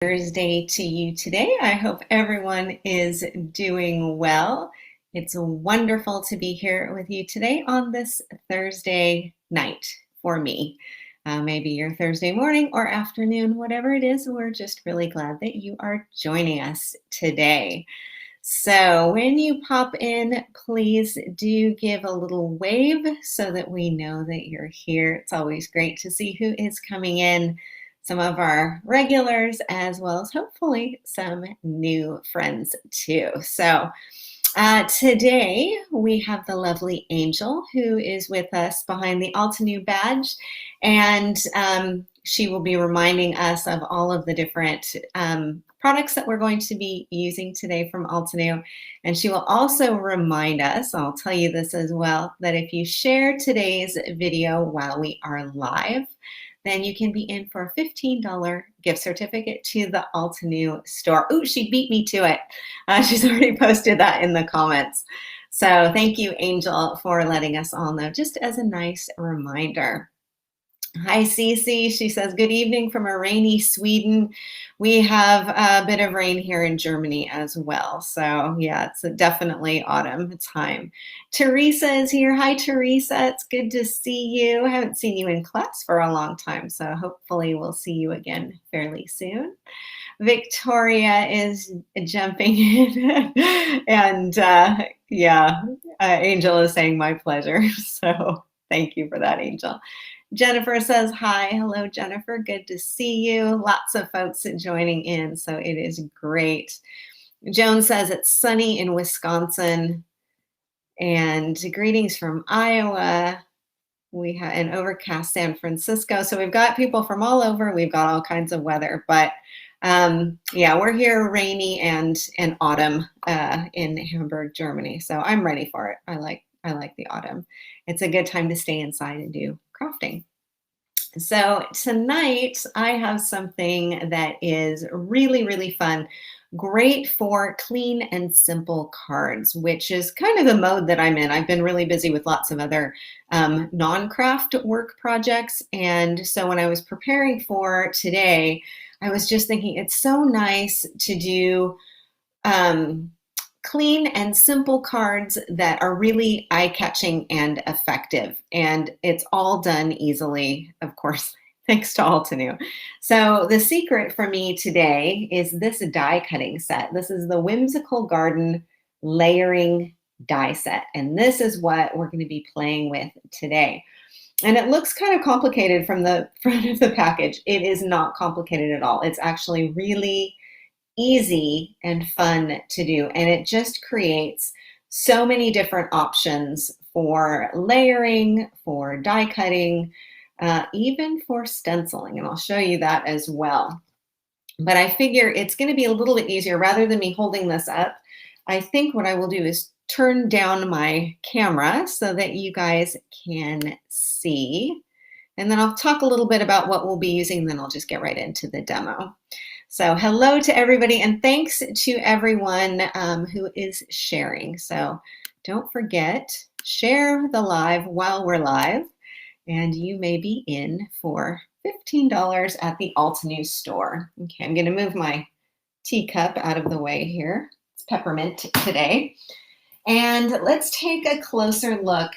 Thursday to you today. I hope everyone is doing well. It's wonderful to be here with you today on this Thursday night for me. Maybe your Thursday morning or afternoon, whatever it is, we're just really glad that you are joining us today. So when you pop in, please do give a little wave so that we know that you're here. It's always great to see who is coming in, some of our regulars, as well as hopefully some new friends too. So today we have the lovely Angel who is with us behind the Altenew badge, and she will be reminding us of all of the different products that we're going to be using today from Altenew. And she will also remind us, I'll tell you this as well, that if you share today's video while we are live, then you can be in for a $15 gift certificate to the Altenew store. Ooh, she beat me to it. She's already posted that in the comments. So thank you, Angel, for letting us all know, just as a nice reminder. Hi, Cece. She says, good evening from a rainy Sweden. We have a bit of rain here in Germany as well. So yeah, it's definitely autumn time. Teresa is here. Hi, Teresa. It's good to see you. I haven't seen you in class for a long time, so hopefully we'll see you again fairly soon. Victoria is jumping in. And Angel is saying my pleasure. So thank you for that, Angel. Jennifer says, hi. Hello, Jennifer. Good to see you. Lots of folks joining in, so it is great. Joan says it's sunny in Wisconsin. And greetings from Iowa. We have an overcast San Francisco. So we've got people from all over. We've got all kinds of weather. But we're here rainy and autumn in Hamburg, Germany. So I'm ready for it. I like the autumn. It's a good time to stay inside and do crafting. So tonight I have something that is really, really fun, great for clean and simple cards, which is kind of the mode that I'm in. I've been really busy with lots of other non-craft work projects. And so when I was preparing for today, I was just thinking it's so nice to do clean and simple cards that are really eye-catching and effective. And it's all done easily, of course, thanks to Altenew. So the secret for me today is this die cutting set. This is the Whimsical Garden layering die set. And this is what we're going to be playing with today. And it looks kind of complicated from the front of the package. It is not complicated at all. It's actually really easy and fun to do, and it just creates so many different options for layering, for die cutting, even for stenciling, and I'll show you that as well. But I figure it's going to be a little bit easier rather than me holding this up. I think what I will do is turn down my camera so that you guys can see, and then I'll talk a little bit about what we'll be using, then I'll just get right into the demo. So hello to everybody, and thanks to everyone who is sharing. So don't forget, share the live while we're live, and you may be in for $15 at the Altenew store. Okay, I'm going to move my teacup out of the way here. It's peppermint today. And let's take a closer look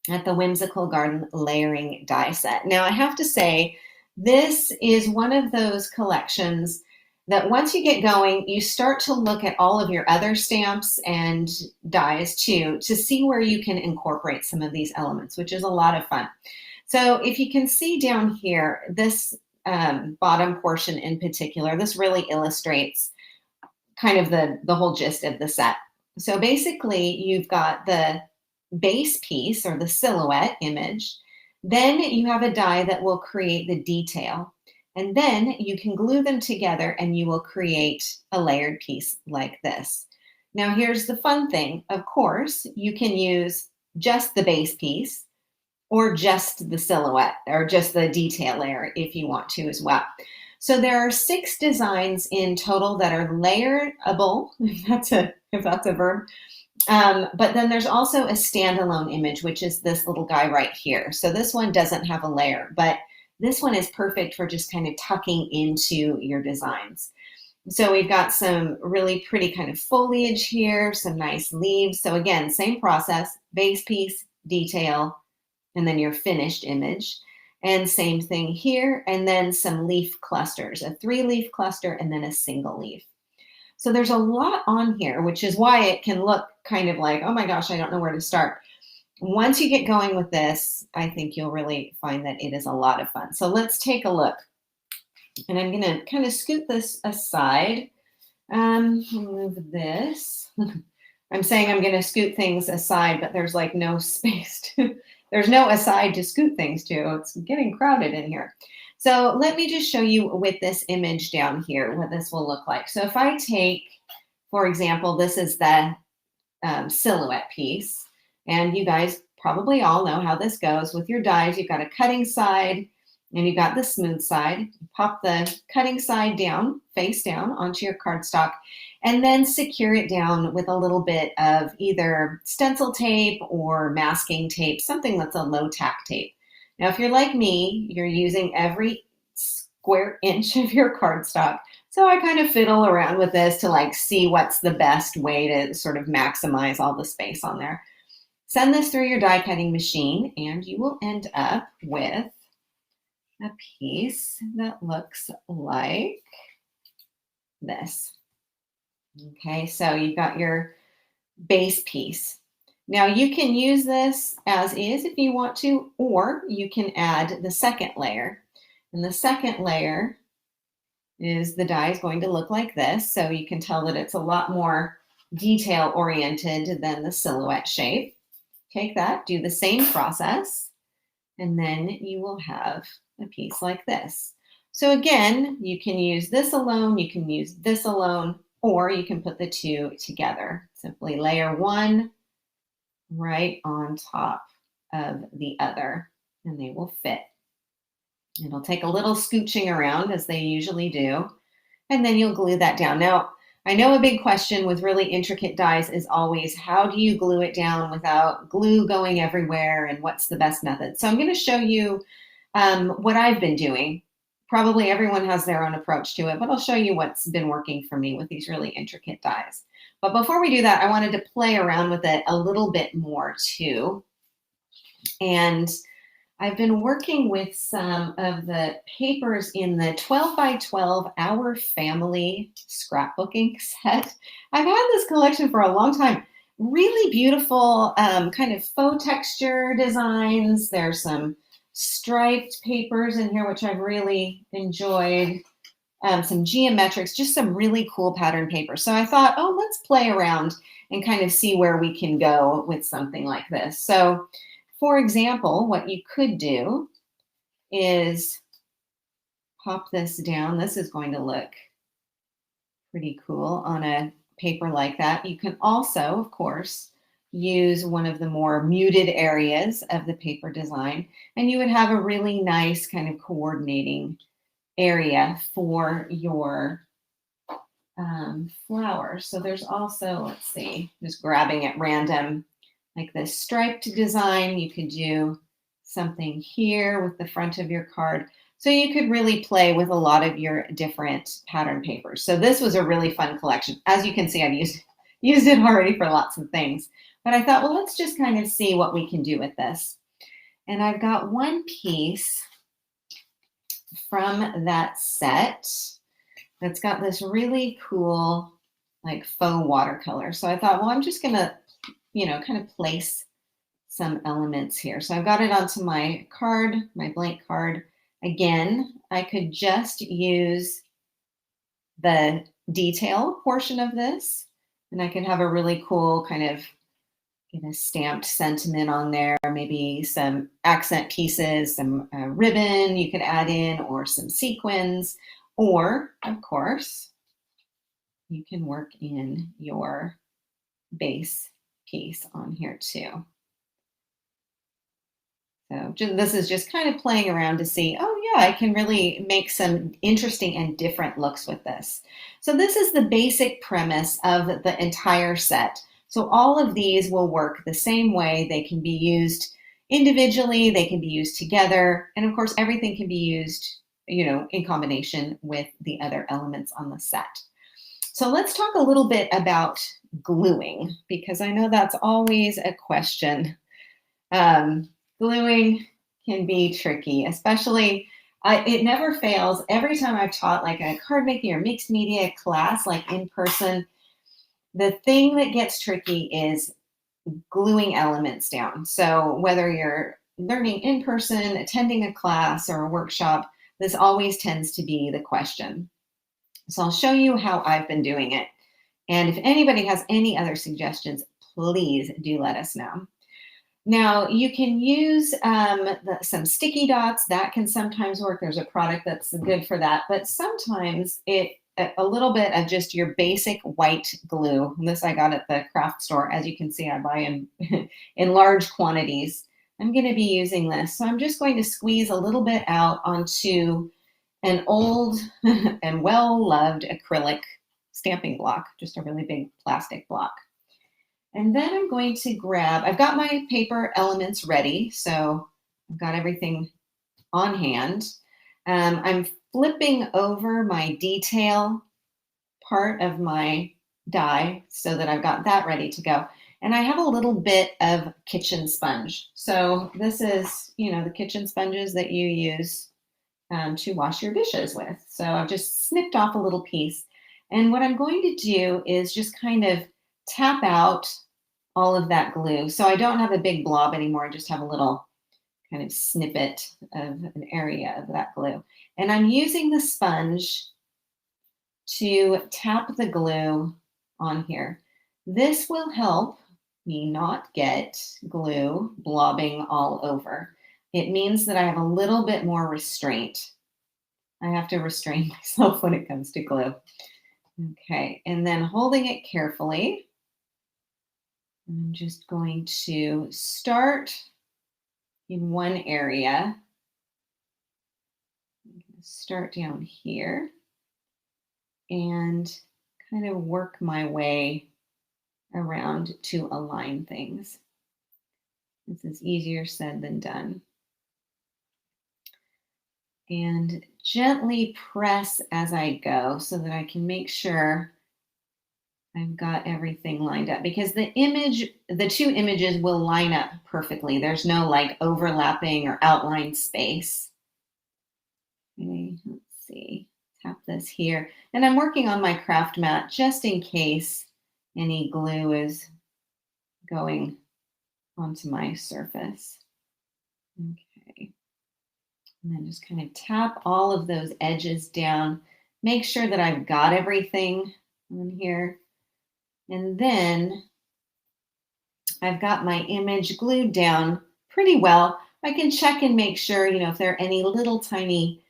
at the Whimsical Garden layering die set. Now, I have to say, this is one of those collections that once you get going, you start to look at all of your other stamps and dies too, to see where you can incorporate some of these elements, which is a lot of fun. So if you can see down here, this bottom portion in particular, this really illustrates kind of the whole gist of the set. So basically, you've got the base piece or the silhouette image. Then you have a die that will create the detail, and then you can glue them together and you will create a layered piece like this. Now here's the fun thing. Of course, you can use just the base piece or just the silhouette or just the detail layer if you want to as well. So there are 6 designs in total that are layerable, if that's a verb. But then there's also a standalone image, which is this little guy right here. So this one doesn't have a layer, but This one is perfect for just kind of tucking into your designs. So we've got some really pretty kind of foliage here, some nice leaves. So again, same process, base piece, detail, and then your finished image. And same thing here, and then some leaf clusters, a 3-leaf cluster and then a single leaf. So there's a lot on here, which is why it can look kind of like, oh my gosh, I don't know where to start. Once you get going with this, I think you'll really find that it is a lot of fun. So let's take a look. And I'm going to kind of scoot this aside. Move this. I'm saying I'm going to scoot things aside, but there's like no space to, there's no aside to scoot things to. It's getting crowded in here. So let me just show you with this image down here what this will look like. So if I take, for example, this is the silhouette piece, and you guys probably all know how this goes with your dies. You've got a cutting side and you've got the smooth side. You pop the cutting side down, face down onto your cardstock, and then secure it down with a little bit of either stencil tape or masking tape, something that's a low tack tape. Now, if you're like me, you're using every square inch of your cardstock. So I kind of fiddle around with this to like see what's the best way to sort of maximize all the space on there. Send this through your die cutting machine and you will end up with a piece that looks like this. Okay, so you've got your base piece. Now you can use this as is if you want to, or you can add the second layer. And the second layer is the die is going to look like this. So you can tell that it's a lot more detail oriented than the silhouette shape. Take that, do the same process, and then you will have a piece like this. So again, you can use this alone, you can use this alone, or you can put the two together. Simply layer one right on top of the other, and they will fit. It'll take a little scooching around as they usually do, and then you'll glue that down. Now, I know a big question with really intricate dies is always, how do you glue it down without glue going everywhere, and what's the best method? So I'm going to show you what I've been doing. Probably everyone has their own approach to it, but I'll show you what's been working for me with these really intricate dies. But before we do that, I wanted to play around with it a little bit more too. And I've been working with some of the papers in the 12 by 12 Our Family scrapbooking set. I've had this collection for a long time. Really beautiful kind of faux texture designs. There's some striped papers in here, which I've really enjoyed. Some geometrics, just some really cool pattern paper. So I thought, oh, let's play around and kind of see where we can go with something like this. So for example, what you could do is pop this down. This is going to look pretty cool on a paper like that. You can also, of course, use one of the more muted areas of the paper design, and you would have a really nice kind of coordinating area for your flowers. So there's also, let's see, just grabbing at random, like this striped design. You could do something here with the front of your card. So you could really play with a lot of your different pattern papers. So this was a really fun collection. As you can see, I've used it already for lots of things. But I thought, well, let's just kind of see what we can do with this. And I've got one piece from that set that's got this really cool like faux watercolor. So I thought, well, I'm just gonna, kind of place some elements here. So I've got it onto my card, my blank card. Again, I could just use the detail portion of this, and I could have a really cool kind of stamped sentiment on there, maybe some accent pieces, some ribbon you could add in, or some sequins, or of course, you can work in your base piece on here too. So this is just kind of playing around to see, oh yeah, I can really make some interesting and different looks with this. So this is the basic premise of the entire set. So all of these will work the same way. They can be used individually, they can be used together, and of course, everything can be used, in combination with the other elements on the set. So let's talk a little bit about gluing, because I know that's always a question. Gluing can be tricky, especially it never fails. Every time I've taught like a card making or mixed media class, like in person, the thing that gets tricky is gluing elements down. So whether you're learning in person, attending a class or a workshop, this always tends to be the question. So I'll show you how I've been doing it. And if anybody has any other suggestions, please do let us know. Now, you can use some sticky dots. That can sometimes work. There's a product that's good for that. But sometimes a little bit of just your basic white glue. This I got at the craft store. As you can see, I buy in large quantities. I'm going to be using this. So I'm just going to squeeze a little bit out onto an old and well-loved acrylic stamping block, just a really big plastic block. And then I'm going to I've got my paper elements ready, so I've got everything on hand. I'm flipping over my detail part of my die so that I've got that ready to go. And I have a little bit of kitchen sponge. So this is, the kitchen sponges that you use to wash your dishes with. So I've just snipped off a little piece. And what I'm going to do is just kind of tap out all of that glue. So I don't have a big blob anymore. I just have a little kind of snippet of an area of that glue. And I'm using the sponge to tap the glue on here. This will help me not get glue blobbing all over. It means that I have a little bit more restraint. I have to restrain myself when it comes to glue. Okay, and then holding it carefully, I'm just going to start in one area. I'm going to start down here and kind of work my way around to align things. This is easier said than done. And gently press as I go so that I can make sure I've got everything lined up, because the two images will line up perfectly. There's no like overlapping or outline space. Okay, let's see, tap this here. And I'm working on my craft mat just in case any glue is going onto my surface. Okay. And then just kind of tap all of those edges down. Make sure that I've got everything on here. And then I've got my image glued down pretty well. I can check and make sure, if there are any little tiny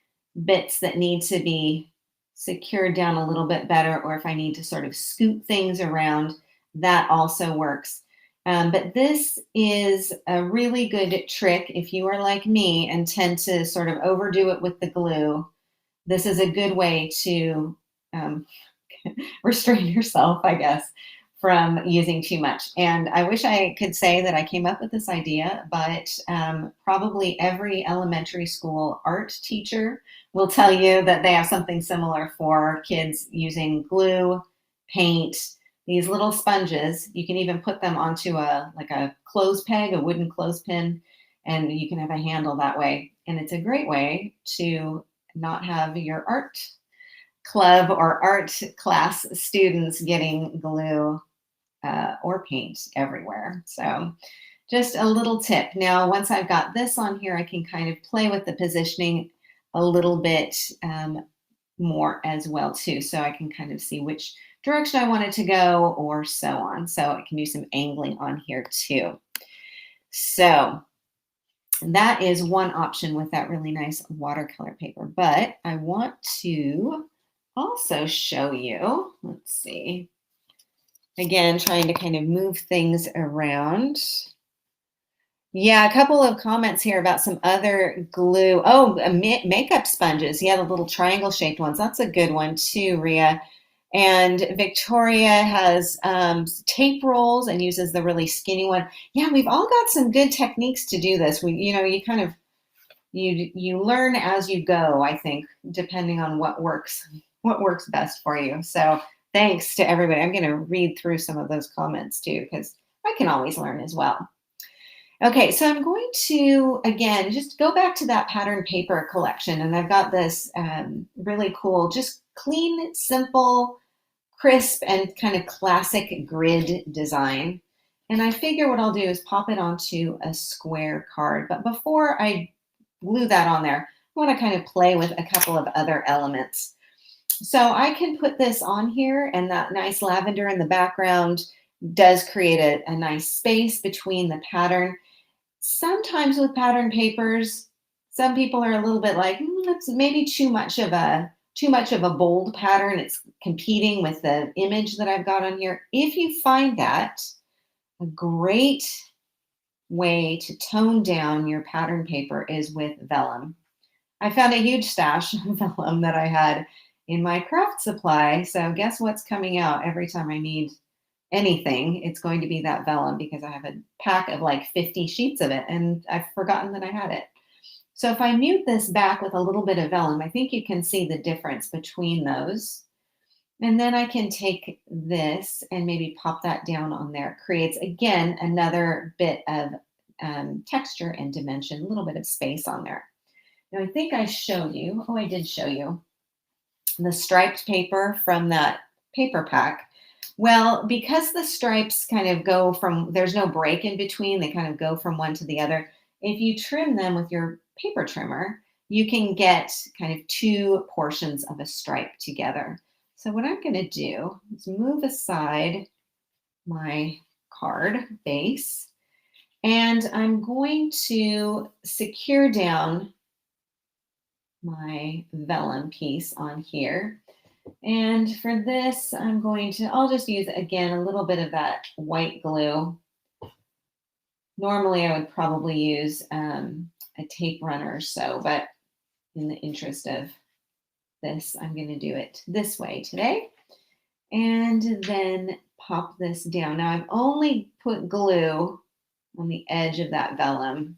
bits that need to be secured down a little bit better, or if I need to sort of scoot things around, that also works. But this is a really good trick if you are like me and tend to sort of overdo it with the glue. This is a good way to restrain yourself, I guess, from using too much. And I wish I could say that I came up with this idea, but probably every elementary school art teacher will tell you that they have something similar for kids using glue, paint, these little sponges. You can even put them onto a clothes peg, a wooden clothespin, and you can have a handle that way. And it's a great way to not have your art club or art class students getting glue or paint everywhere. So just a little tip. Now, once I've got this on here, I can kind of play with the positioning a little bit more as well too. So I can kind of see which direction I want it to go or so on. So I can do some angling on here too. So that is one option with that really nice watercolor paper. But I want to also show you, let's see, again, trying to kind of move things around. Yeah, a couple of comments here about some other glue. Oh, makeup sponges. Yeah, the little triangle shaped ones. That's a good one too, Ria. And Victoria has tape rolls and uses the really skinny one. Yeah, we've all got some good techniques to do this. You kind of you learn as you go, I think, depending on what works best for you. So thanks to everybody. I'm going to read through some of those comments too, because I can always learn as well. Okay, so I'm going to, again, just go back to that pattern paper collection. And I've got this really cool, just clean, simple, crisp, and kind of classic grid design. And I figure what I'll do is pop it onto a square card. But before I glue that on there, I want to kind of play with a couple of other elements. So I can put this on here, and that nice lavender in the background does create a nice space between the pattern. Sometimes with pattern papers, some people are a little bit like, that's maybe too much of a bold pattern. It's competing with the image that I've got on here. If you find that, a great way to tone down your pattern paper is with vellum. I found a huge stash of vellum that I had in my craft supply. So guess what's coming out every time I need anything? It's going to be that vellum, because I have a pack of like 50 sheets of it and I've forgotten that I had it. So if I mute this back with a little bit of vellum, I think you can see the difference between those. And then I can take this and maybe pop that down on there. It creates, again, another bit of texture and dimension, a little bit of space on there. Now I think I showed you, I did show you the striped paper from that paper pack. Well, because the stripes kind of go from, there's no break in between, they kind of go from one to the other. If you trim them with your paper trimmer, you can get kind of two portions of a stripe together. So what I'm going to do is move aside my card base, and I'm going to secure down my vellum piece on here. And for this, I'll just use, again, a little bit of that white glue. Normally, I would probably use a tape runner or so, but in the interest of this, I'm going to do it this way today. And then pop this down. Now, I've only put glue on the edge of that vellum,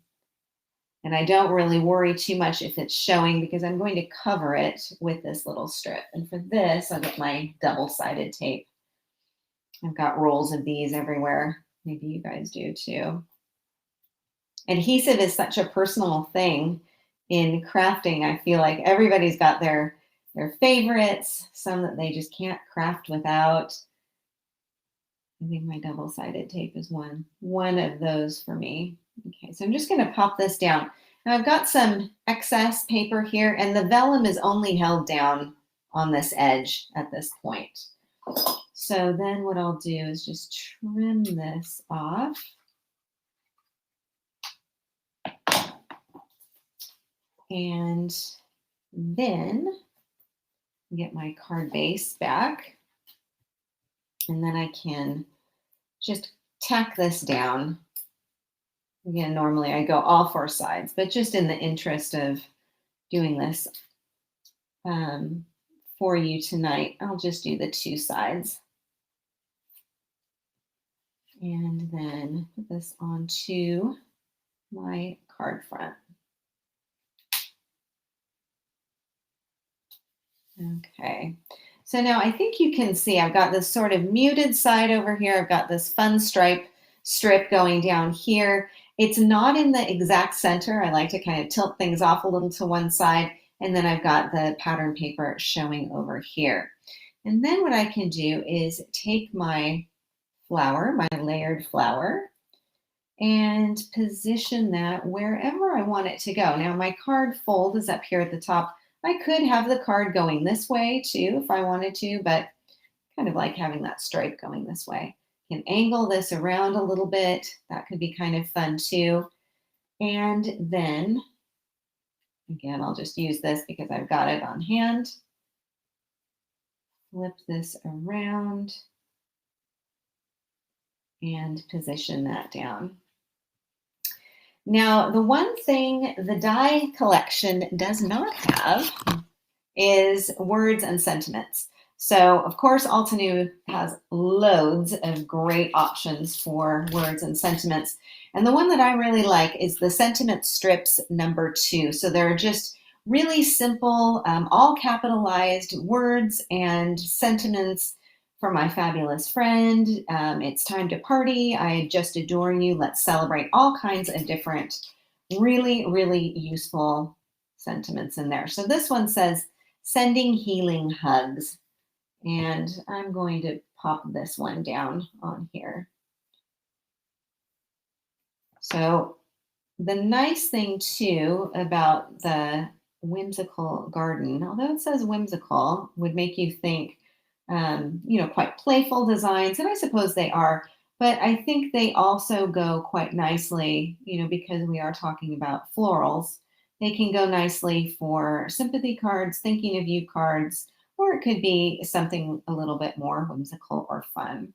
and I don't really worry too much if it's showing, because I'm going to cover it with this little strip. And for this, I'll get my double-sided tape. I've got rolls of these everywhere. Maybe you guys do too. Adhesive is such a personal thing in crafting. I feel like everybody's got their favorites, some that they just can't craft without. I think my double-sided tape is one of those for me. Okay, so I'm just going to pop this down. Now I've got some excess paper here, and the vellum is only held down on this edge at this point. So then what I'll do is just trim this off. And then get my card base back. And then I can just tack this down. Again, normally I go all four sides, but just in the interest of doing this for you tonight, I'll just do the two sides. And then put this onto my card front. Okay, so now I think you can see I've got this sort of muted side over here. I've got this fun strip going down here. It's not in the exact center. I like to kind of tilt things off a little to one side. And then I've got the pattern paper showing over here. And then what I can do is take my flower, my layered flower, and position that wherever I want it to go. Now my card fold is up here at the top. I could have the card going this way too if I wanted to, but kind of like having that stripe going this way. Can angle this around a little bit. That could be kind of fun too. And then, again, I'll just use this because I've got it on hand. Flip this around and position that down. Now, the one thing the die collection does not have is words and sentiments. So, of course, Altenew has loads of great options for words and sentiments. And the one that I really like is the sentiment strips number 2. So they're just really simple, all capitalized words and sentiments for my fabulous friend. It's time to party. I just adore you. Let's celebrate all kinds of different, really, really useful sentiments in there. So this one says, sending healing hugs. And I'm going to pop this one down on here. So the nice thing too about the whimsical garden, although it says whimsical, would make you think, quite playful designs, and I suppose they are. But I think they also go quite nicely, because we are talking about florals. They can go nicely for sympathy cards, thinking of you cards, or it could be something a little bit more whimsical or fun.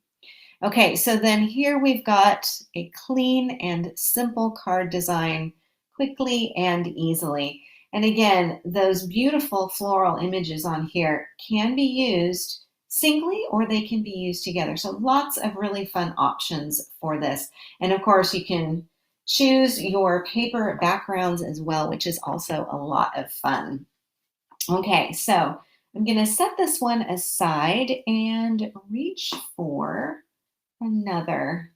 Okay, so then here we've got a clean and simple card design quickly and easily. And again, those beautiful floral images on here can be used singly or they can be used together. So lots of really fun options for this. And of course, you can choose your paper backgrounds as well, which is also a lot of fun. Okay, so I'm going to set this one aside and reach for another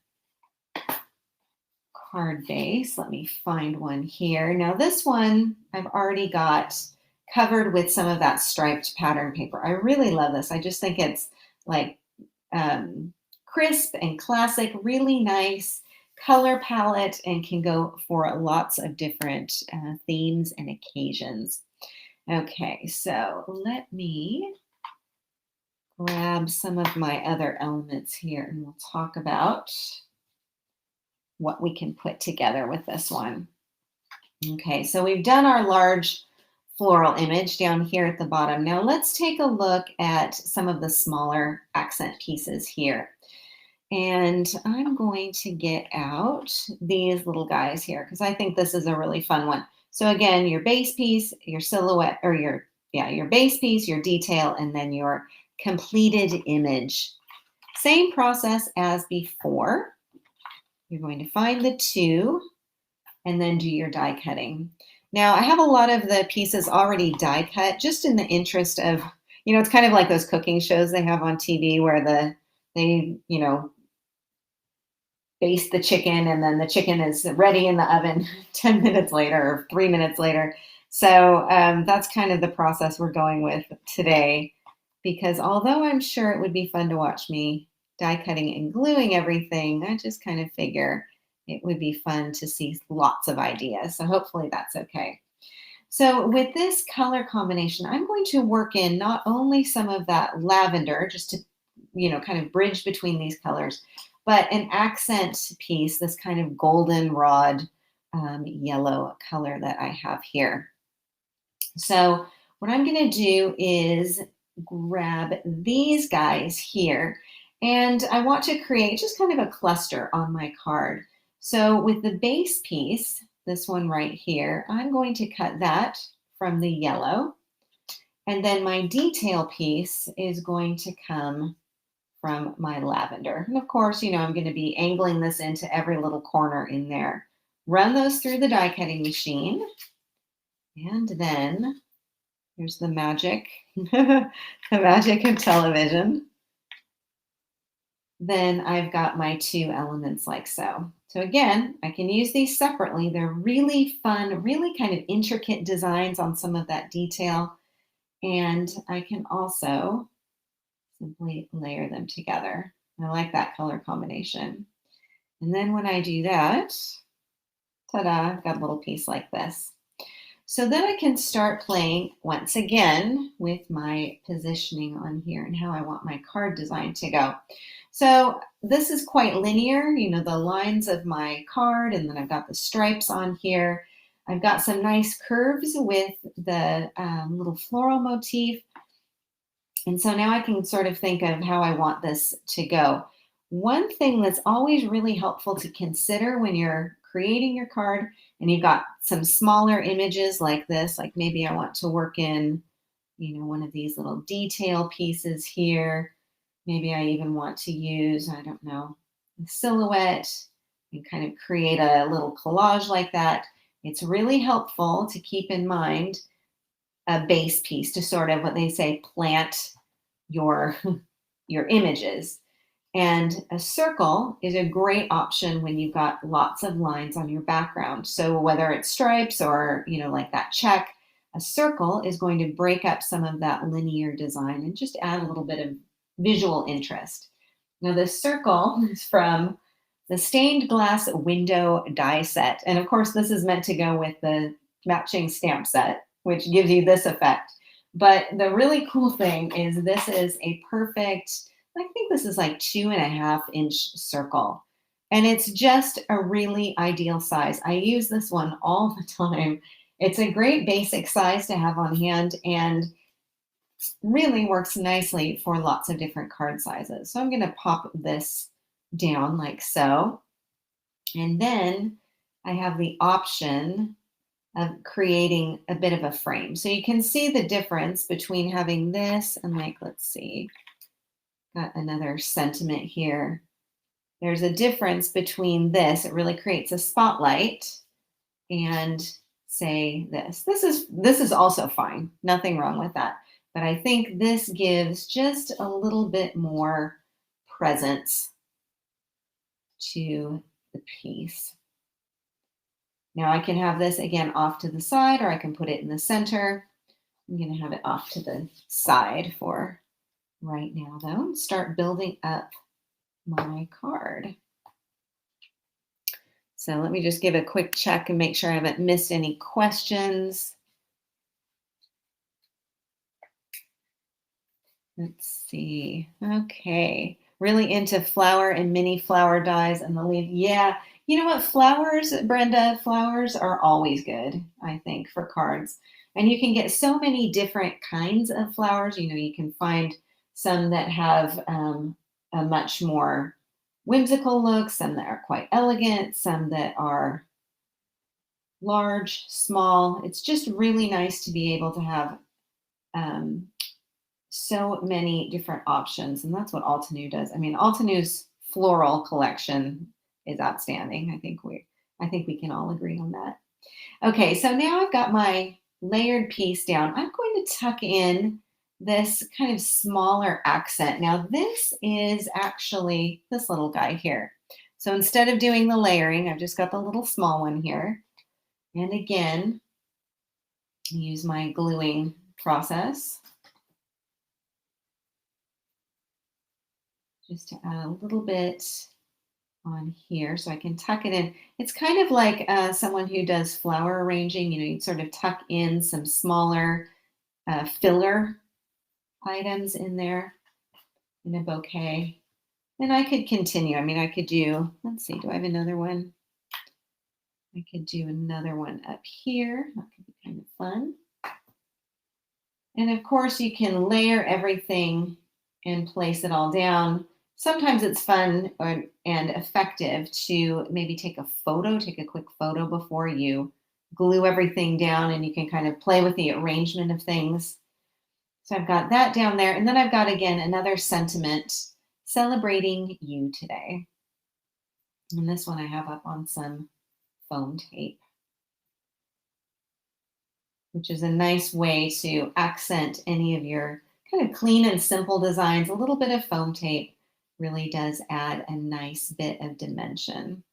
card base. Let me find one here. Now this one I've already got covered with some of that striped pattern paper. I really love this. I just think it's like crisp and classic, really nice color palette, and can go for lots of different themes and occasions. Okay, so let me grab some of my other elements here and we'll talk about what we can put together with this one. Okay, so we've done our large floral image down here at the bottom. Now let's take a look at some of the smaller accent pieces here. And I'm going to get out these little guys here because I think this is a really fun one. So again, your base piece, your silhouette, or your base piece, your detail, and then your completed image. Same process as before. You're going to find the 2 and then do your die cutting. Now, I have a lot of the pieces already die cut just in the interest of, it's kind of like those cooking shows they have on TV where they baste the chicken and then the chicken is ready in the oven 10 minutes later or 3 minutes later. So that's kind of the process we're going with today, because although I'm sure it would be fun to watch me die cutting and gluing everything, I just kind of figure it would be fun to see lots of ideas. So hopefully that's okay. So with this color combination, I'm going to work in not only some of that lavender, just to, kind of bridge between these colors, but an accent piece, this kind of goldenrod yellow color that I have here. So what I'm going to do is grab these guys here, and I want to create just kind of a cluster on my card. So with the base piece, this one right here, I'm going to cut that from the yellow, and then my detail piece is going to come from my lavender. And of course, I'm going to be angling this into every little corner in there. Run those through the die cutting machine, and then here's the magic, the magic of television. Then I've got my 2 elements like so. So again, I can use these separately. They're really fun, really kind of intricate designs on some of that detail. And I can also simply layer them together. I like that color combination. And then when I do that, ta-da, I've got a little piece like this. So then I can start playing once again with my positioning on here and how I want my card design to go. So this is quite linear, the lines of my card, and then I've got the stripes on here. I've got some nice curves with the little floral motif. And so now I can sort of think of how I want this to go. One thing that's always really helpful to consider when you're creating your card and you've got some smaller images like this, like maybe I want to work in, one of these little detail pieces here. Maybe I even want to use, I don't know, a silhouette and kind of create a little collage like that. It's really helpful to keep in mind a base piece to sort of what they say, plant your your images. And a circle is a great option when you've got lots of lines on your background. So whether it's stripes or, like that check, a circle is going to break up some of that linear design and just add a little bit of visual interest. Now this circle is from the stained glass window die set. And of course, this is meant to go with the matching stamp set, which gives you this effect. But the really cool thing is this is a perfect, I think this is like 2.5-inch circle. And it's just a really ideal size. I use this one all the time. It's a great basic size to have on hand and really works nicely for lots of different card sizes. So I'm going to pop this down like so. And then I have the option of creating a bit of a frame. So you can see the difference between having this and let's see, got another sentiment here. There's a difference between this. It really creates a spotlight and say this. This is also fine. Nothing wrong with that. But I think this gives just a little bit more presence to the piece. Now I can have this again off to the side, or I can put it in the center. I'm going to have it off to the side for right now, though. Start building up my card. So let me just give a quick check and make sure I haven't missed any questions. Let's see. Okay. Really into flower and mini flower dies and the leaf. Yeah. You know what? Flowers, Brenda, flowers are always good, I think, for cards. And you can get so many different kinds of flowers. You can find some that have a much more whimsical look, some that are quite elegant, some that are large, small. It's just really nice to be able to have so many different options, and that's what Altenew does. I mean, Altenew's floral collection is outstanding. I think we can all agree on that. Okay, so now I've got my layered piece down. I'm going to tuck in this kind of smaller accent. Now this is actually this little guy here. So instead of doing the layering, I've just got the little small one here. And again, use my gluing process just to add a little bit on here so I can tuck it in. It's kind of like someone who does flower arranging. You'd sort of tuck in some smaller filler items in there in a bouquet. And I could continue. I mean, I could do, let's see, do I have another one? I could do another one up here. That could be kind of fun. And of course, you can layer everything and place it all down. Sometimes it's fun and effective to maybe take a quick photo before you glue everything down, and you can kind of play with the arrangement of things. So I've got that down there. And then I've got, again, another sentiment celebrating you today. And this one I have up on some foam tape, which is a nice way to accent any of your kind of clean and simple designs. A little bit of foam tape really does add a nice bit of dimension.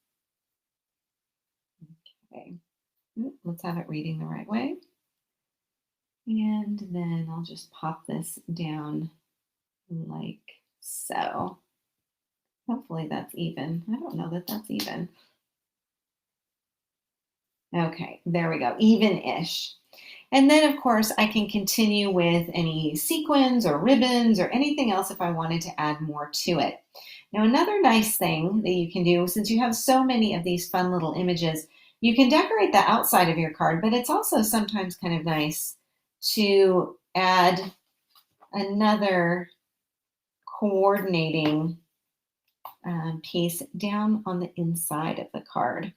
Okay, let's have it reading the right way. And then I'll just pop this down like so. Hopefully that's even. I don't know that that's even. Okay, there we go, even-ish. And then, of course, I can continue with any sequins or ribbons or anything else if I wanted to add more to it. Now, another nice thing that you can do, since you have so many of these fun little images, you can decorate the outside of your card, but it's also sometimes kind of nice to add another coordinating piece down on the inside of the card.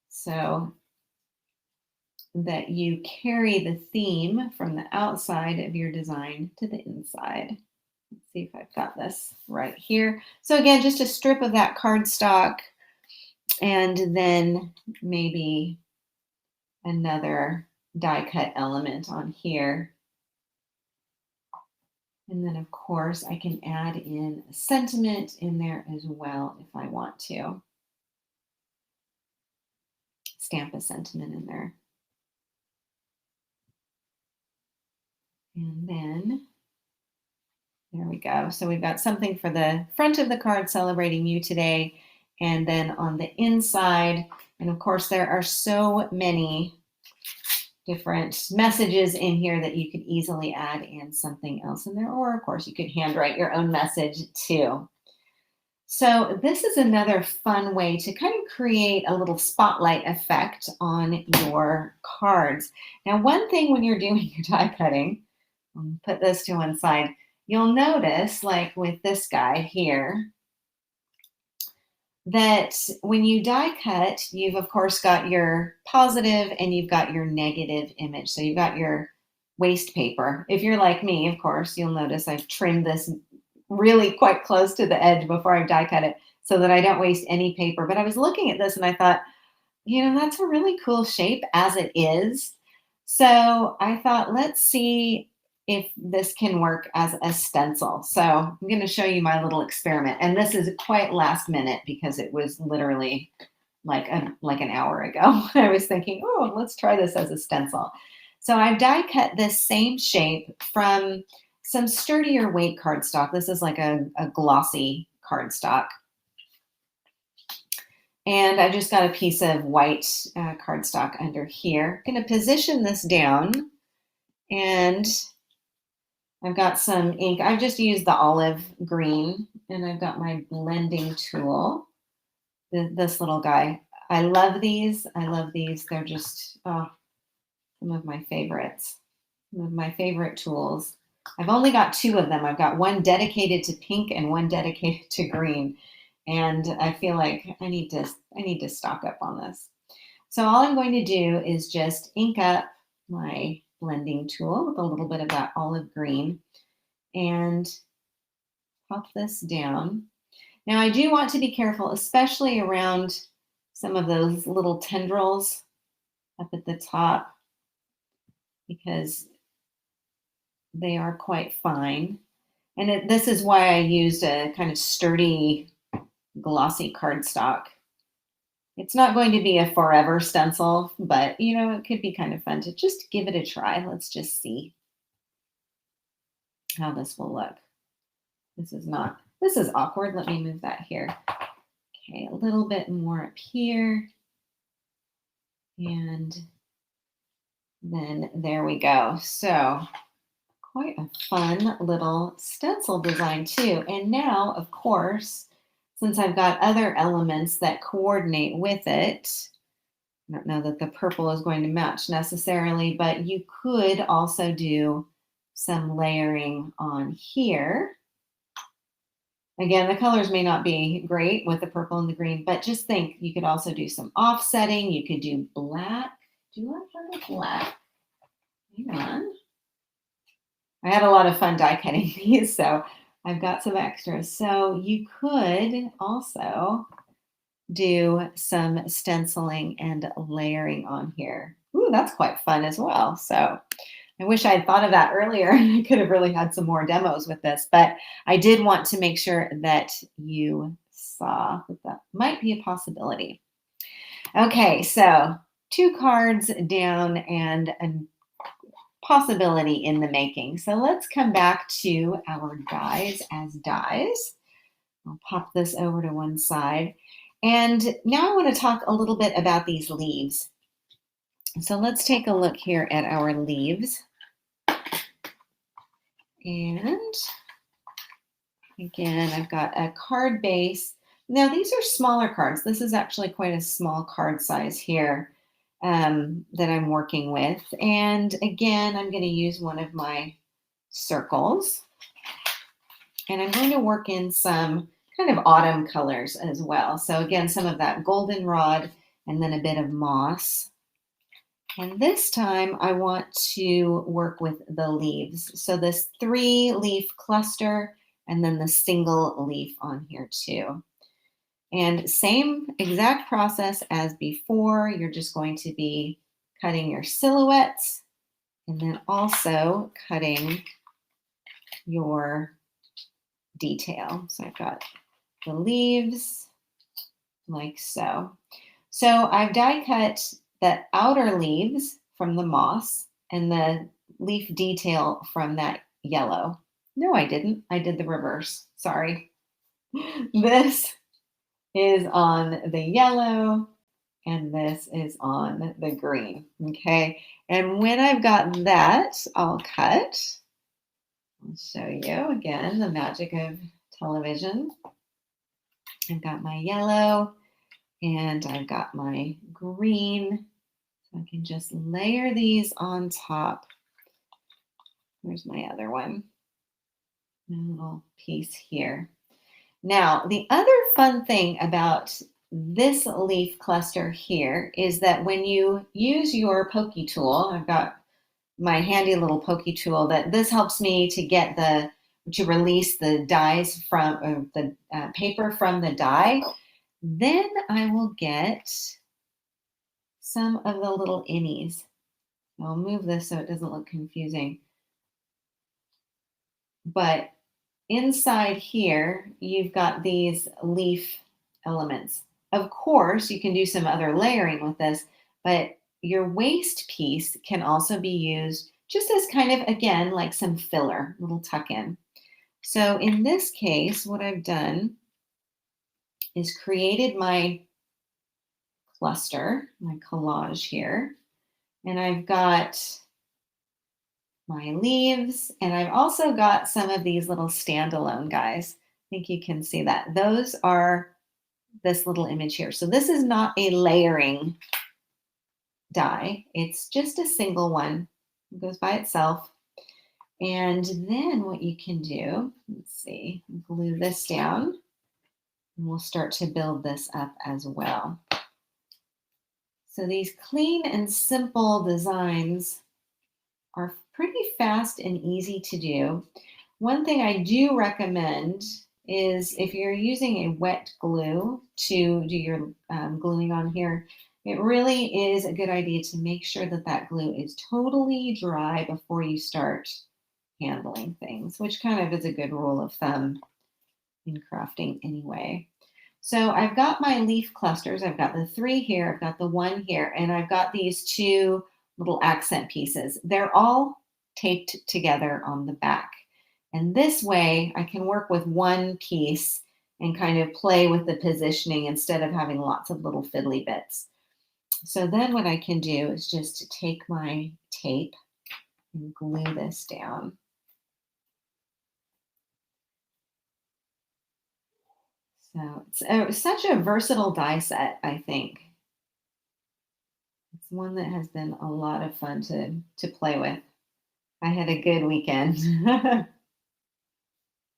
So that you carry the theme from the outside of your design to the inside. Let's see if I've got this right here. So again, just a strip of that cardstock, and then maybe another die cut element on here. And then of course I can add in a sentiment in there as well if I want to. Stamp a sentiment in there. And then there we go. So we've got something for the front of the card celebrating you today. And then on the inside, and of course there are so many different messages in here that you could easily add in something else in there. Or of course you could handwrite your own message too. So this is another fun way to kind of create a little spotlight effect on your cards. Now, one thing when you're doing your die cutting, I'll put this to one side, you'll notice, like with this guy here, that when you die cut, you've of course got your positive and you've got your negative image. So you've got your waste paper. If you're like me, of course, you'll notice I've trimmed this really quite close to the edge before I die cut it so that I don't waste any paper. But I was looking at this and I thought, you know, that's a really cool shape as it is. So I thought, let's see if this can work as a stencil. So I'm going to show you my little experiment. And this is quite last minute because it was literally like an hour ago. I was thinking, oh, let's try this as a stencil. So I've die cut this same shape from some sturdier weight cardstock. This is like a glossy cardstock. And I just got a piece of white cardstock under here. I'm going to position this down, and I've got some ink. I've just used the olive green, and I've got my blending tool, this little guy. I love these. I love these. They're just some of my favorites, some of my favorite tools. I've only got two of them. I've got one dedicated to pink and one dedicated to green. And I feel like I need to stock up on this. So all I'm going to do is just ink up my blending tool with a little bit of that olive green and pop this down. Now I do want to be careful, especially around some of those little tendrils up at the top, because they are quite fine. And this is why I used a kind of sturdy, glossy cardstock. It's not going to be a forever stencil, but you know, it could be kind of fun to just give it a try. Let's just see how this will look. This is awkward. Let me move that here. Okay, a little bit more up here. And then there we go. So quite a fun little stencil design too. And now, of course, since I've got other elements that coordinate with it, I don't know that the purple is going to match necessarily, but you could also do some layering on here. Again, the colors may not be great with the purple and the green, but just think you could also do some offsetting. You could do black. Do I have a black? Hang on. I had a lot of fun die cutting these, so I've got some extras. So you could also do some stenciling and layering on here. Ooh, that's quite fun as well. So I wish I had thought of that earlier. I could have really had some more demos with this, but I did want to make sure that you saw that that might be a possibility. Okay, so 2 cards down and a possibility in the making. So let's come back to our dies as dies. I'll pop this over to one side. And now I want to talk a little bit about these leaves. So let's take a look here at our leaves. And again, I've got a card base. Now these are smaller cards. This is actually quite a small card size here that I'm working with. And again, I'm going to use one of my circles. And I'm going to work in some kind of autumn colors as well. So again, some of that goldenrod and then a bit of moss. And this time I want to work with the leaves. So this 3-leaf cluster and then the single leaf on here too. And same exact process as before. You're just going to be cutting your silhouettes and then also cutting your detail. So I've got the leaves like so. So I've die cut the outer leaves from the moss and the leaf detail from that yellow. No, I didn't. I did the reverse. Sorry. This is on the yellow and this is on the green. Okay. And when I've got that all cut, I'll show you again the magic of television. I've got my yellow and I've got my green. So I can just layer these on top. There's my other one. A little piece here. Now, the other fun thing about this leaf cluster here is that when you use your pokey tool, I've got my handy little pokey tool that this helps me to get to release the dies from the paper from the die. Then I will get some of the little innies. I'll move this so it doesn't look confusing. But inside here, you've got these leaf elements. Of course, you can do some other layering with this, but your waist piece can also be used just as kind of, again, like some filler, little tuck in. So in this case, what I've done is created my cluster, my collage here, and I've got my leaves, and I've also got some of these little standalone guys. I think you can see that. Those are this little image here. So this is not a layering die. It's just a single one. It goes by itself. And then what you can do, let's see, glue this down, and we'll start to build this up as well. So these clean and simple designs are pretty fast and easy to do. One thing I do recommend is if you're using a wet glue to do your gluing on here, it really is a good idea to make sure that that glue is totally dry before you start handling things, which kind of is a good rule of thumb in crafting anyway. So I've got my leaf clusters. I've got the 3 here, I've got the 1 here, and I've got these 2 little accent pieces. They're all taped together on the back. And this way I can work with one piece and kind of play with the positioning instead of having lots of little fiddly bits. So then what I can do is just take my tape and glue this down. So it's such a versatile die set, I think. It's one that has been a lot of fun to play with. I had a good weekend.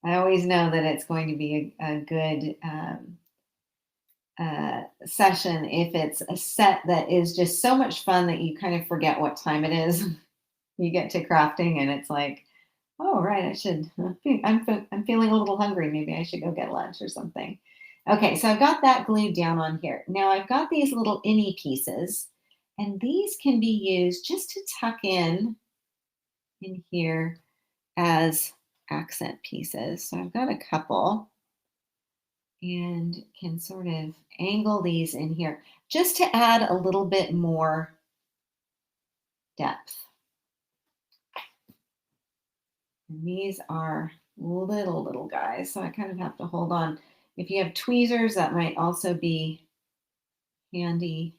I always know that it's going to be a good session if it's a set that is just so much fun that you kind of forget what time it is. You get to crafting and it's like, oh, right, I'm feeling a little hungry. Maybe I should go get lunch or something. Okay, so I've got that glued down on here. Now I've got these little innie pieces, and these can be used just to tuck in here as accent pieces. So I've got a couple and can sort of angle these in here just to add a little bit more depth. And these are little guys, so I kind of have to hold on. If you have tweezers, that might also be handy.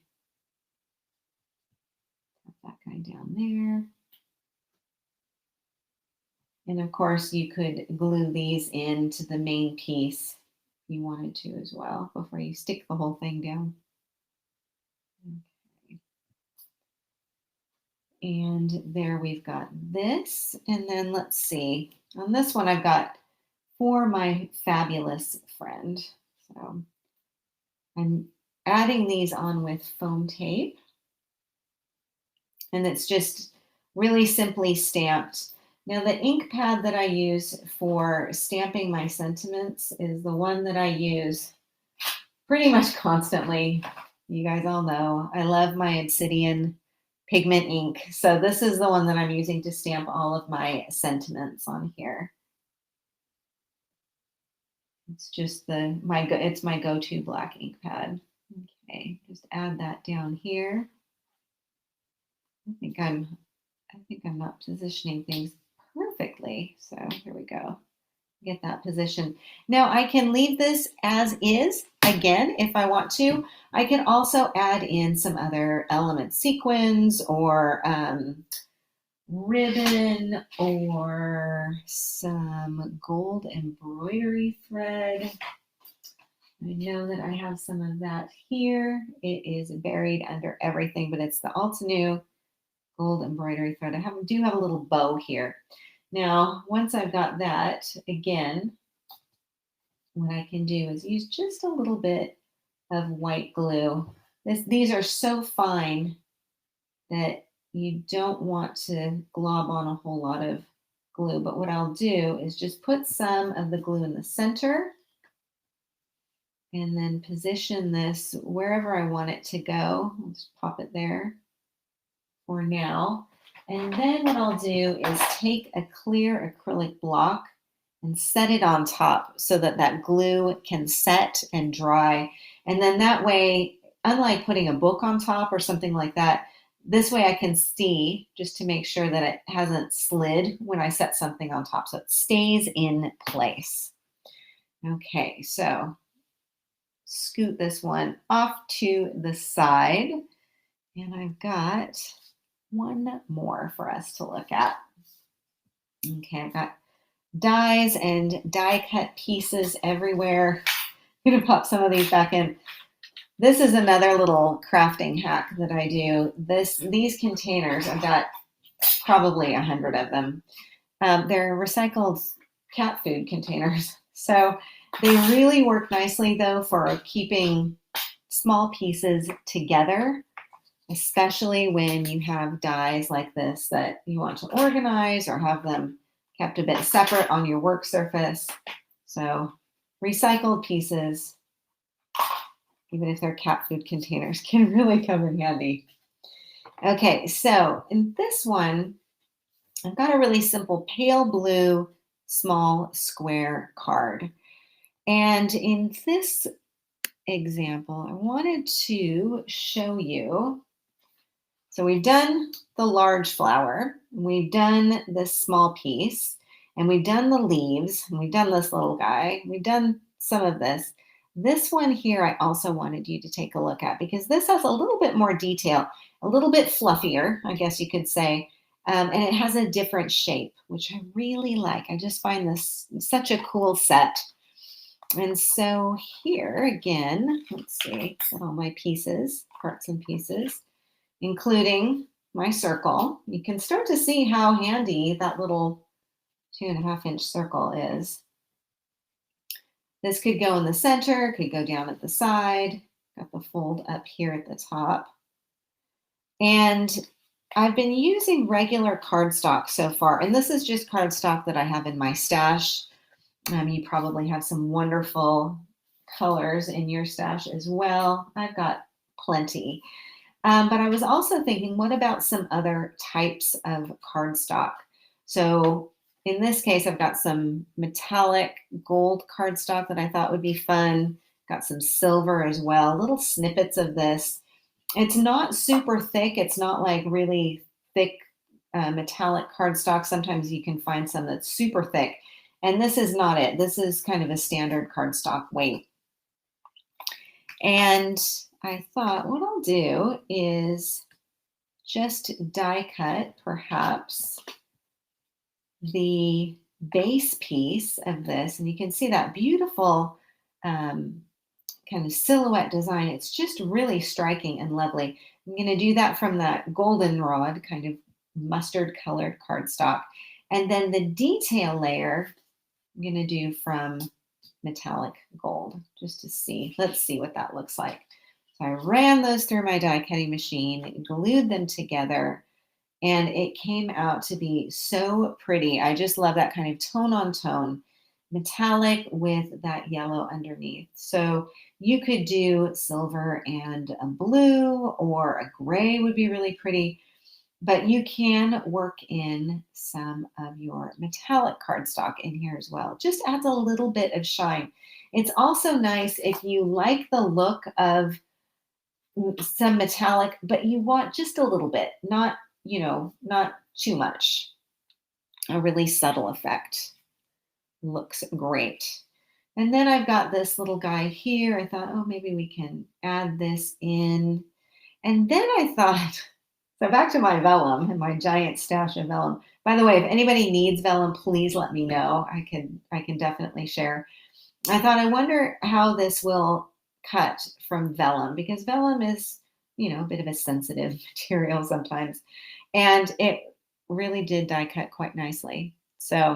Put that guy down there. And of course, you could glue these into the main piece if you wanted to as well before you stick the whole thing down. Okay. And there we've got this. And then let's see. On this one, I've got For My Fabulous Friend. So I'm adding these on with foam tape. And it's just really simply stamped. Now, the ink pad that I use for stamping my sentiments is the one that I use pretty much constantly. You guys all know I love my Obsidian pigment ink. So this is the one that I'm using to stamp all of my sentiments on here. It's just it's my go-to black ink pad. Okay, just add that down here. I think I'm not positioning things perfectly. So here we go. Get that position. Now I can leave this as is again if I want to. I can also add in some other elements, sequins or ribbon or some gold embroidery thread. I know that I have some of that here. It is buried under everything, but it's the Altenew gold embroidery thread. Do have a little bow here. Now, once I've got that, again, what I can do is use just a little bit of white glue. These are so fine that you don't want to glob on a whole lot of glue. But what I'll do is just put some of the glue in the center and then position this wherever I want it to go. I'll just pop it there for now. And then what I'll do is take a clear acrylic block and set it on top so that that glue can set and dry. And then that way, unlike putting a book on top or something like that, this way I can see just to make sure that it hasn't slid when I set something on top. So it stays in place. Okay, so scoot this one off to the side. And I've got one more for us to look at. Okay, I've got dies and die cut pieces everywhere. I'm going to pop some of these back in. This is another little crafting hack that I do. These containers, I've got probably 100 of them. They're recycled cat food containers. So they really work nicely though for keeping small pieces together, especially when you have dies like this that you want to organize or have them kept a bit separate on your work surface. So recycled pieces, even if they're cat food containers, can really come in handy. Okay, so in this one, I've got a really simple pale blue small square card. And in this example, I wanted to show you. So we've done the large flower, we've done this small piece, and we've done the leaves, and we've done this little guy, we've done some of this. This one here I also wanted you to take a look at because this has a little bit more detail, a little bit fluffier, I guess you could say, and it has a different shape, which I really like. I just find this such a cool set. And so here again, let's see, got all my pieces, parts and pieces, including my circle. You can start to see how handy that little 2.5-inch circle is. This could go in the center, could go down at the side, got the fold up here at the top. And I've been using regular cardstock so far, and this is just cardstock that I have in my stash. You probably have some wonderful colors in your stash as well. I've got plenty. But I was also thinking, what about some other types of cardstock? So in this case, I've got some metallic gold cardstock that I thought would be fun. Got some silver as well, little snippets of this. It's not super thick. It's not like really thick metallic cardstock. Sometimes you can find some that's super thick. And this is not it. This is kind of a standard cardstock weight. And I thought what I'll do is just die cut perhaps the base piece of this. And you can see that beautiful kind of silhouette design. It's just really striking and lovely. I'm going to do that from that goldenrod kind of mustard colored cardstock. And then the detail layer I'm going to do from metallic gold just to see. Let's see what that looks like. So I ran those through my die cutting machine, glued them together. And it came out to be so pretty. I just love that kind of tone on tone, metallic with that yellow underneath. So you could do silver and a blue, or a gray would be really pretty. But you can work in some of your metallic cardstock in here as well. Just adds a little bit of shine. It's also nice if you like the look of some metallic, but you want just a little bit, not, not too much. A really subtle effect. Looks great. And then I've got this little guy here. I thought, oh, maybe we can add this in. And then I thought, so back to my vellum and my giant stash of vellum. By the way, if anybody needs vellum, please let me know. I can definitely share. I thought, I wonder how this will cut from vellum, because vellum is, a bit of a sensitive material sometimes. And it really did die cut quite nicely. So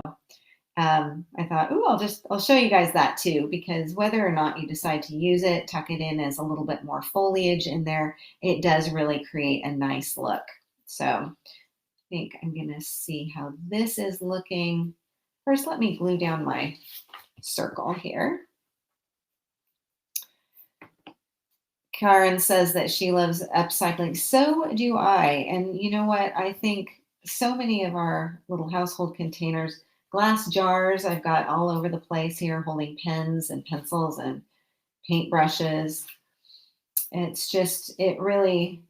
I thought, ooh, I'll show you guys that too, because whether or not you decide to use it, tuck it in as a little bit more foliage in there, it does really create a nice look. So I think I'm going to see how this is looking. First, let me glue down my circle here. Karen says that she loves upcycling. So do I. And you know what? I think so many of our little household containers, glass jars, I've got all over the place here, holding pens and pencils and paintbrushes. It's just, it really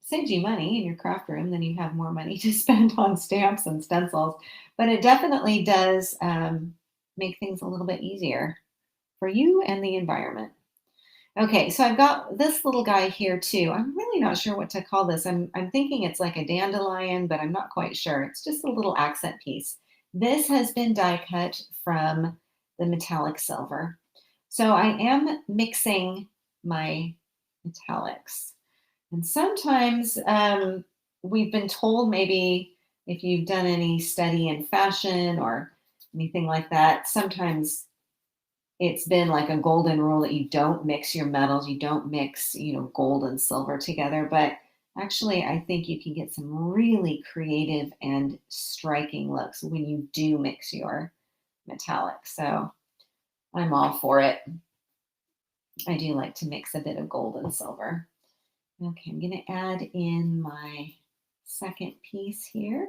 saves you money in your craft room. Then you have more money to spend on stamps and stencils. But it definitely does make things a little bit easier for you and the environment. Okay, so I've got this little guy here too. I'm really not sure what to call this. I'm thinking it's like a dandelion, but I'm not quite sure. It's just a little accent piece. This has been die cut from the metallic silver. So I am mixing my metallics. And sometimes we've been told, maybe if you've done any study in fashion or anything like that, sometimes it's been like a golden rule that you don't mix your metals, you don't mix, gold and silver together. But actually, I think you can get some really creative and striking looks when you do mix your metallics. So I'm all for it. I do like to mix a bit of gold and silver. Okay, I'm going to add in my second piece here.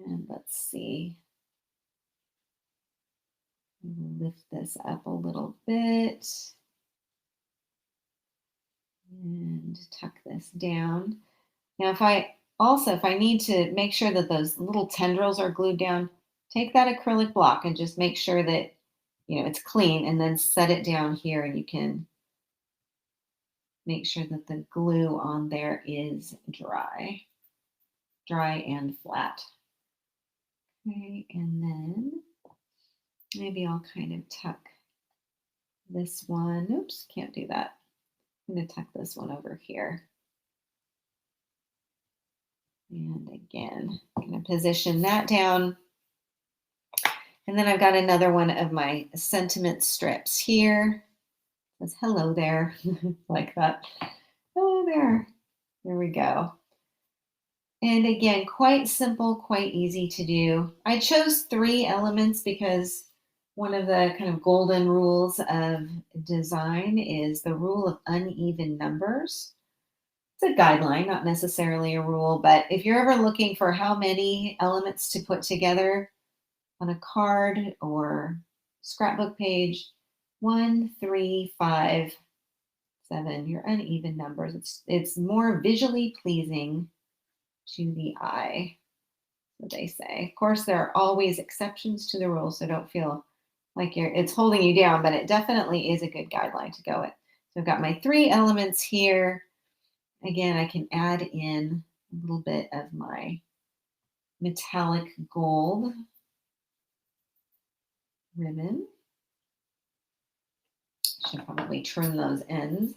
And let's see. Lift this up a little bit and tuck this down. Now, if I need to make sure that those little tendrils are glued down, take that acrylic block and just make sure that, it's clean, and then set it down here, and you can make sure that the glue on there is dry and flat. Okay, and then maybe I'll kind of tuck this one. Oops, can't do that. I'm going to tuck this one over here. And again, I'm going to position that down. And then I've got another one of my sentiment strips here. It says hello there, like that. Hello there. There we go. And again, quite simple, quite easy to do. I chose 3 elements because one of the kind of golden rules of design is the rule of uneven numbers. It's a guideline, not necessarily a rule, but if you're ever looking for how many elements to put together on a card or scrapbook page, 1, 3, 5, 7, your uneven numbers. It's more visually pleasing to the eye, so they say. Of course, there are always exceptions to the rule, so don't feel like it's holding you down, but it definitely is a good guideline to go with. So I've got my 3 elements here. Again, I can add in a little bit of my metallic gold ribbon. Should probably trim those ends.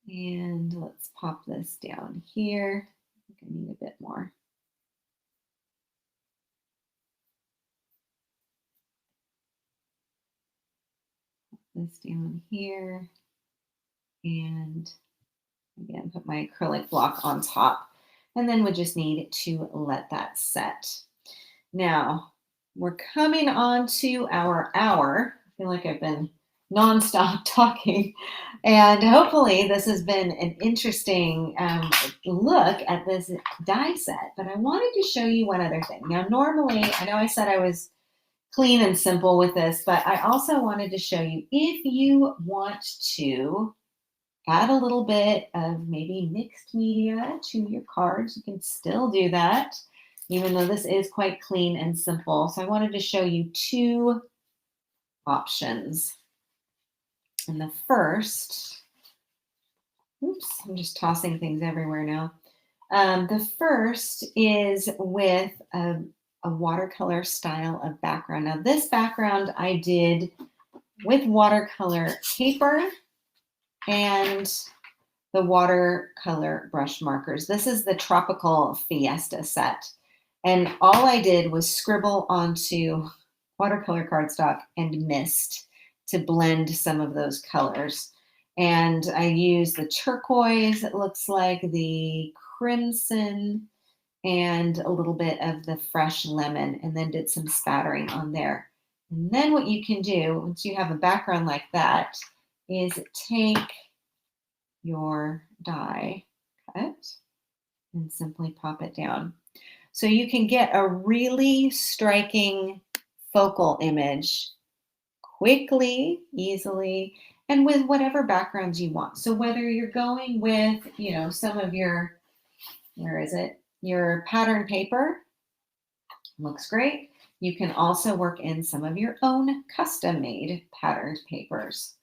And let's pop this down here. I think I need a bit more. Pop this down here. And Again, put my acrylic block on top. And then we just need to let that set. Now, we're coming on to our hour. I feel like I've been nonstop talking. And hopefully this has been an interesting look at this die set. But I wanted to show you one other thing. Now, normally, I know I said I was clean and simple with this, but I also wanted to show you if you want to add a little bit of maybe mixed media to your cards, you can still do that, even though this is quite clean and simple. So I wanted to show you two options. And the first, oops, I'm just tossing things everywhere now. The first is with a watercolor style of background. Now this background I did with watercolor paper and the watercolor brush markers. This is the Tropical Fiesta set. And all I did was scribble onto watercolor cardstock and mist to blend some of those colors. And I used the turquoise, it looks like, the crimson, and a little bit of the fresh lemon, and then did some spattering on there. And then what you can do, once you have a background like that, is take your die cut and simply pop it down. So you can get a really striking focal image quickly, easily, and with whatever backgrounds you want. So whether you're going with, some of your, your pattern paper, looks great. You can also work in some of your own custom made patterned papers.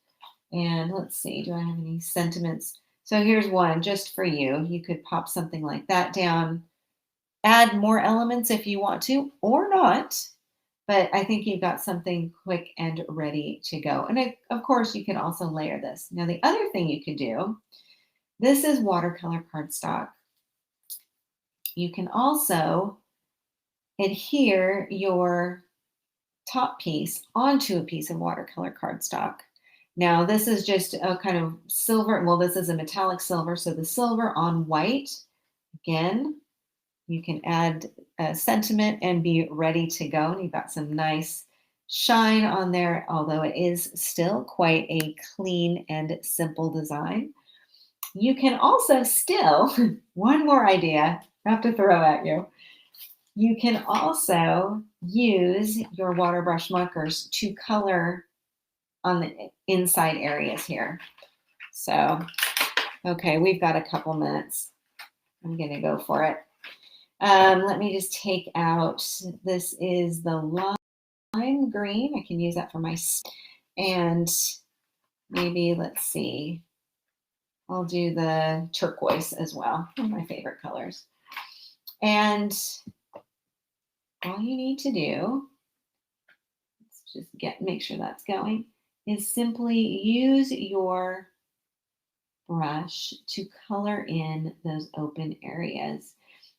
And let's see, do I have any sentiments? So here's one just for you. You could pop something like that down, add more elements if you want to, or not. But I think you've got something quick and ready to go. And of course, you can also layer this. Now, the other thing you could do, this is watercolor cardstock. You can also adhere your top piece onto a piece of watercolor cardstock. Now, this is just a kind of silver. Well, this is a metallic silver. So the silver on white, again, you can add a sentiment and be ready to go. And you've got some nice shine on there, although it is still quite a clean and simple design. You can also still, one more idea I have to throw at you. You can also use your water brush markers to color on the inside areas here. So, okay, we've got a couple minutes. I'm gonna go for it. Let me just take out, this is the lime green. I can use that for my, and maybe, let's see, I'll do the turquoise as well, one of my favorite colors. And all you need to do, let's just make sure that's going, is simply use your brush to color in those open areas.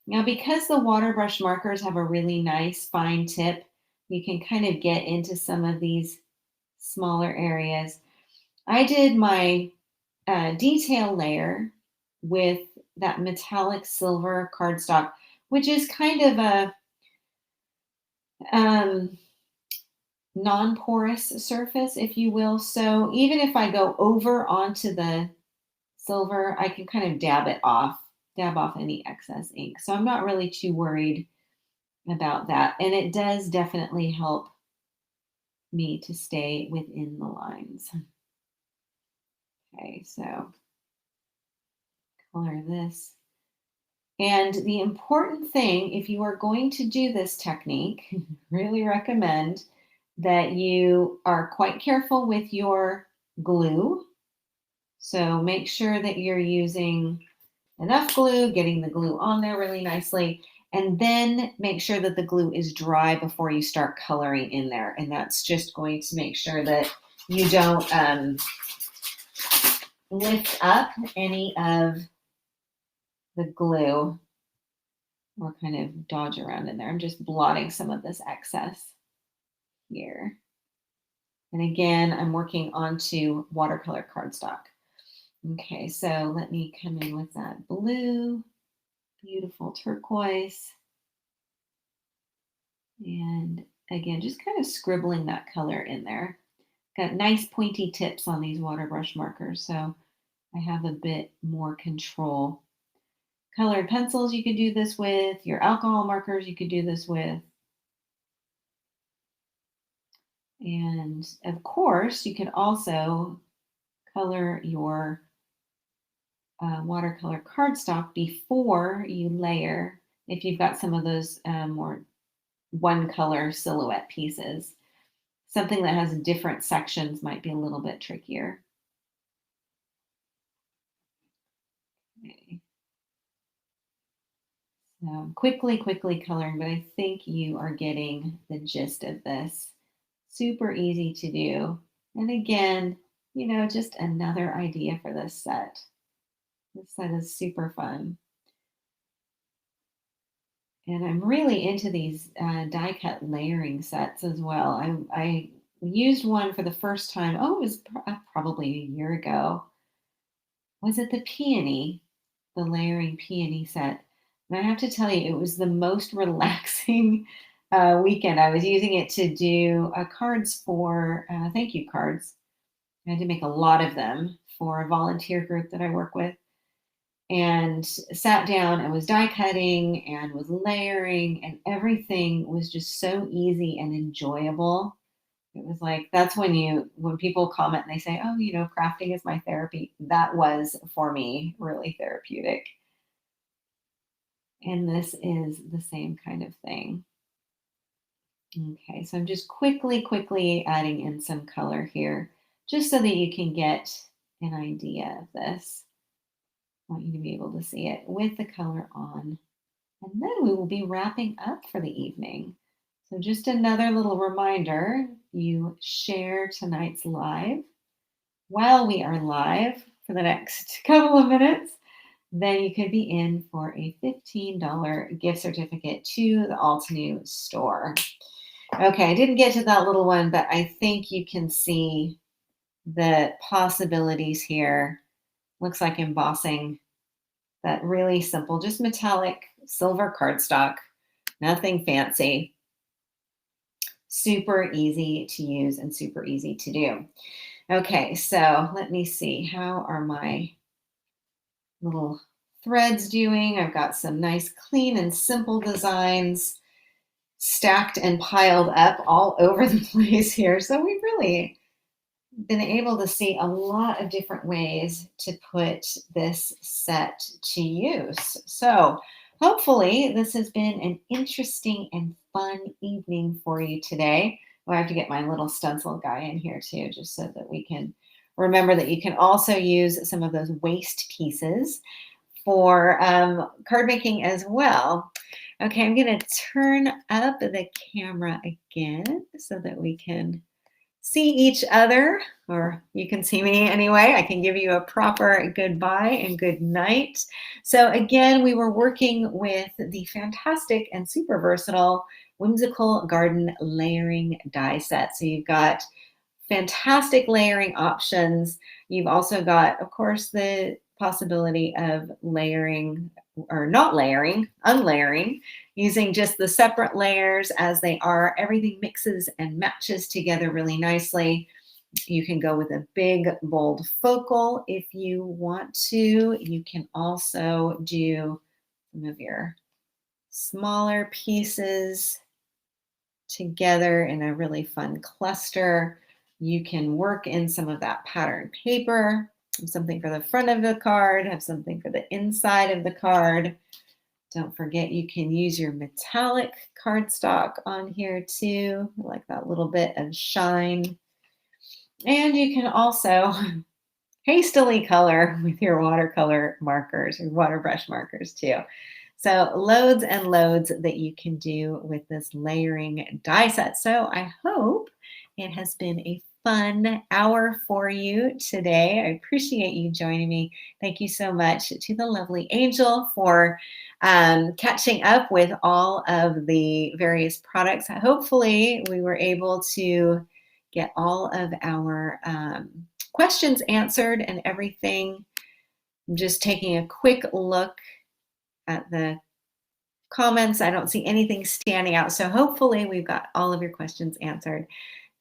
Now, because the water brush markers have a really nice fine tip, you can kind of get into some of these smaller areas. I did my detail layer with that metallic silver cardstock, which is kind of a non-porous surface, if you will. So even if I go over onto the silver, I can kind of dab off any excess ink. So I'm not really too worried about that. And it does definitely help me to stay within the lines. Okay, so color this. And the important thing, if you are going to do this technique, really recommend that you are quite careful with your glue. So make sure that you're using enough glue, getting the glue on there really nicely, and then make sure that the glue is dry before you start coloring in there. And that's just going to make sure that you don't lift up any of the glue or kind of dodge around in there. I'm just blotting some of this excess here. And again, I'm working onto watercolor cardstock. Okay, so let me come in with that blue, beautiful turquoise. And again, just kind of scribbling that color in there. Got nice pointy tips on these water brush markers, so I have a bit more control. Colored pencils you could do this with, your alcohol markers you could do this with. And of course, you could also color your watercolor cardstock before you layer if you've got some of those more one color silhouette pieces. Something that has different sections might be a little bit trickier. Okay. So I'm quickly coloring, but I think you are getting the gist of this. Super easy to do. And again, just another idea for this set. This set is super fun. And I'm really into these die cut layering sets as well. I used one for the first time. Oh, it was probably a year ago. Was it the peony, the layering peony set? And I have to tell you, it was the most relaxing weekend. I was using it to do cards for thank you cards. I had to make a lot of them for a volunteer group that I work with, and sat down and was die cutting and was layering, and everything was just so easy and enjoyable. It was like that's when people comment and they say, "Oh, crafting is my therapy." That was for me really therapeutic. And this is the same kind of thing. Okay, so I'm just quickly adding in some color here, just so that you can get an idea of this. I want you to be able to see it with the color on. And then we will be wrapping up for the evening. So just another little reminder, you share tonight's live while we are live for the next couple of minutes, then you could be in for a $15 gift certificate to the Altenew store. Okay, I didn't get to that little one, but I think you can see the possibilities here. Looks like embossing, that really simple, just metallic silver cardstock, nothing fancy. Super easy to use and super easy to do. Okay, so let me see. How are my little threads doing? I've got some nice, clean, and simple designs stacked and piled up all over the place here. So we've really been able to see a lot of different ways to put this set to use. So hopefully this has been an interesting and fun evening for you today. I have to get my little stencil guy in here too, just so that we can remember that you can also use some of those waste pieces for card making as well. Okay, I'm going to turn up the camera again so that we can see each other, or you can see me anyway. I can give you a proper goodbye and good night. So again, we were working with the fantastic and super versatile Whimsical Garden layering die set. So you've got fantastic layering options. You've also got, of course, the possibility of layering or not layering, unlayering, using just the separate layers as they are. Everything mixes and matches together really nicely. You can go with a big, bold focal if you want to. You can also do some of your smaller pieces together in a really fun cluster. You can work in some of that pattern paper, have something for the front of the card, have something for the inside of the card. Don't forget you can use your metallic cardstock on here too, like that little bit of shine. And you can also hastily color with your watercolor markers, your water brush markers too. So loads and loads that you can do with this layering die set. So I hope it has been a fun hour for you today. I appreciate you joining me. Thank you so much to the lovely Angel for catching up with all of the various products. Hopefully we were able to get all of our questions answered and everything I'm just taking a quick look at the comments. I don't see anything standing out. So hopefully we've got all of your questions answered.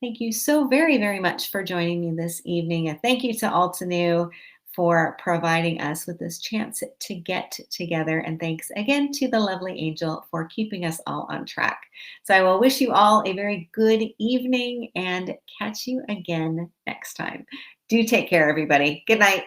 Thank you so very, very much for joining me this evening. And thank you to Altenew for providing us with this chance to get together. And thanks again to the lovely Angel for keeping us all on track. So I will wish you all a very good evening and catch you again next time. Do take care, everybody. Good night.